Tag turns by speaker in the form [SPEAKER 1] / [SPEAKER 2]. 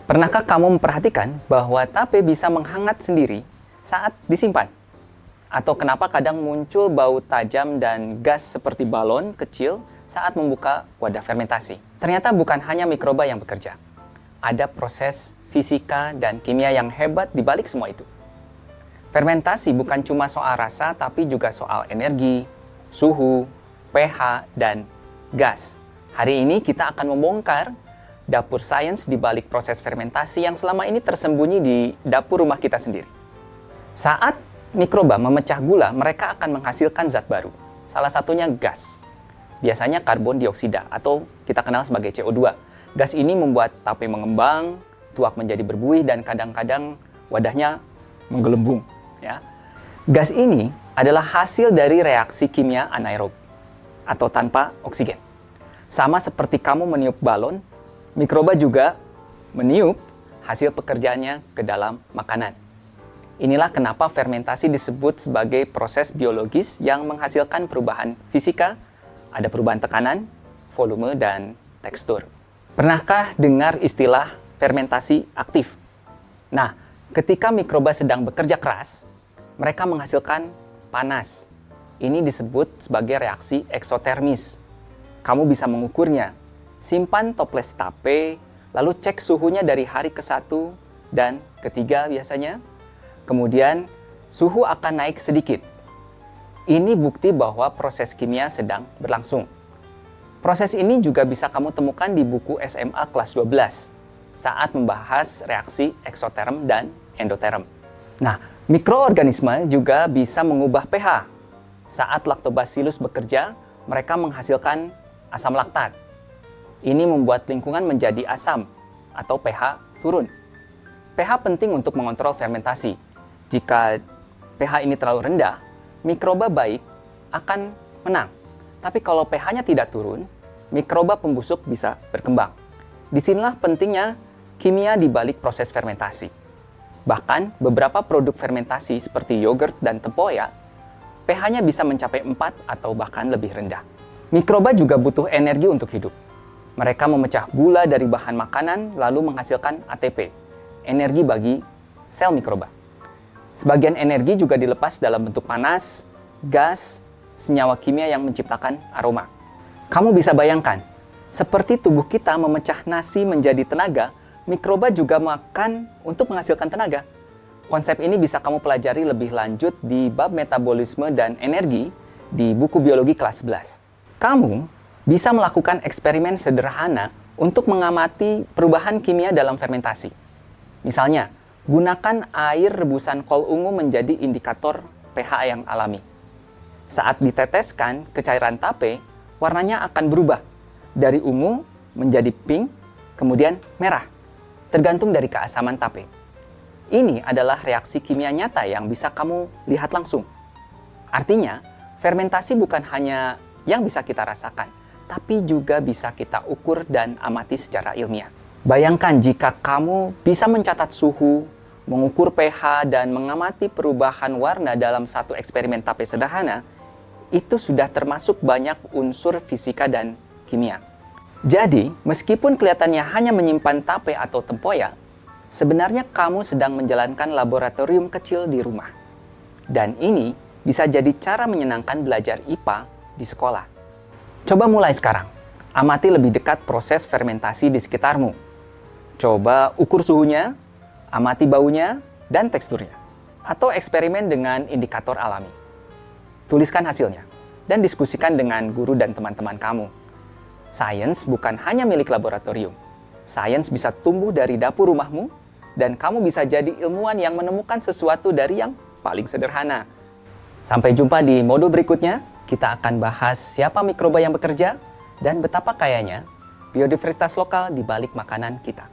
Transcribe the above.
[SPEAKER 1] Pernahkah kamu memperhatikan bahwa tape bisa menghangat sendiri saat disimpan? Atau kenapa kadang muncul bau tajam dan gas seperti balon kecil saat membuka wadah fermentasi? Ternyata bukan hanya mikroba yang bekerja. Ada proses fisika dan kimia yang hebat di balik semua itu. Fermentasi bukan cuma soal rasa, tapi juga soal energi, suhu, pH, dan gas. Hari ini kita akan membongkar dapur sains di balik proses fermentasi yang selama ini tersembunyi di dapur rumah kita sendiri. Saat mikroba memecah gula, mereka akan menghasilkan zat baru. Salah satunya gas. Biasanya karbon dioksida atau kita kenal sebagai CO2. Gas ini membuat tape mengembang, tuak menjadi berbuih, dan kadang-kadang wadahnya menggelembung. Ya. Gas ini adalah hasil dari reaksi kimia anaerob atau tanpa oksigen. Sama seperti kamu meniup balon, mikroba juga meniup hasil pekerjaannya ke dalam makanan. Inilah kenapa fermentasi disebut sebagai proses biologis yang menghasilkan perubahan fisika, ada perubahan tekanan, volume, dan tekstur. Pernahkah dengar istilah fermentasi aktif? Nah, ketika mikroba sedang bekerja keras, mereka menghasilkan panas. Ini disebut sebagai reaksi eksotermis. Kamu bisa mengukurnya. Simpan toples tape, lalu cek suhunya dari hari ke-1 dan ke-3 biasanya. Kemudian, suhu akan naik sedikit. Ini bukti bahwa proses kimia sedang berlangsung. Proses ini juga bisa kamu temukan di buku SMA kelas 12 saat membahas reaksi eksoterm dan endoterm. Nah, mikroorganisme juga bisa mengubah pH. Saat Lactobacillus bekerja, mereka menghasilkan asam laktat. Ini membuat lingkungan menjadi asam atau pH turun. pH penting untuk mengontrol fermentasi. Jika pH ini terlalu rendah, mikroba baik akan menang. Tapi kalau pH-nya tidak turun, mikroba pembusuk bisa berkembang. Disinilah pentingnya kimia di balik proses fermentasi. Bahkan beberapa produk fermentasi seperti yogurt dan tempoyak, pH-nya bisa mencapai 4 atau bahkan lebih rendah. Mikroba juga butuh energi untuk hidup. Mereka memecah gula dari bahan makanan lalu menghasilkan ATP, energi bagi sel mikroba. Sebagian energi juga dilepas dalam bentuk panas, gas, senyawa kimia yang menciptakan aroma. Kamu bisa bayangkan, seperti tubuh kita memecah nasi menjadi tenaga, mikroba juga makan untuk menghasilkan tenaga. Konsep ini bisa kamu pelajari lebih lanjut di bab metabolisme dan energi di buku biologi kelas 11. Kamu bisa melakukan eksperimen sederhana untuk mengamati perubahan kimia dalam fermentasi. Misalnya, gunakan air rebusan kol ungu menjadi indikator pH yang alami. Saat diteteskan ke cairan tape, warnanya akan berubah dari ungu menjadi pink, kemudian merah, tergantung dari keasaman tape. Ini adalah reaksi kimia nyata yang bisa kamu lihat langsung. Artinya, fermentasi bukan hanya yang bisa kita rasakan, tapi juga bisa kita ukur dan amati secara ilmiah. Bayangkan jika kamu bisa mencatat suhu, mengukur pH, dan mengamati perubahan warna dalam satu eksperimen tape sederhana, itu sudah termasuk banyak unsur fisika dan kimia. Jadi, meskipun kelihatannya hanya menyimpan tape atau tempoyak, sebenarnya kamu sedang menjalankan laboratorium kecil di rumah. Dan ini bisa jadi cara menyenangkan belajar IPA di sekolah. Coba mulai sekarang. Amati lebih dekat proses fermentasi di sekitarmu. Coba ukur suhunya, amati baunya, dan teksturnya. Atau eksperimen dengan indikator alami. Tuliskan hasilnya, dan diskusikan dengan guru dan teman-teman kamu. Sains bukan hanya milik laboratorium. Sains bisa tumbuh dari dapur rumahmu, dan kamu bisa jadi ilmuwan yang menemukan sesuatu dari yang paling sederhana. Sampai jumpa di modul berikutnya. Kita akan bahas siapa mikroba yang bekerja dan betapa kayanya biodiversitas lokal di balik makanan kita.